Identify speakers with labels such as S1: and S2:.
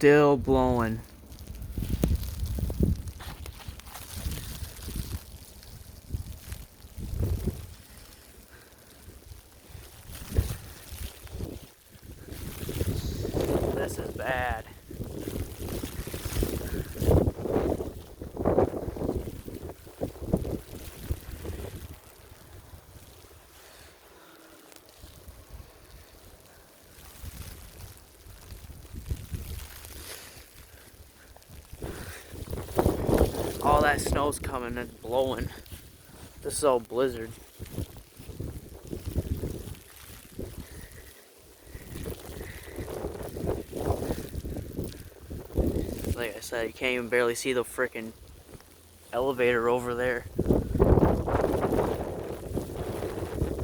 S1: still blowing. This is bad. All that snow's coming and blowing. This is all blizzard. Like I said, you can't even barely see the frickin' elevator over there.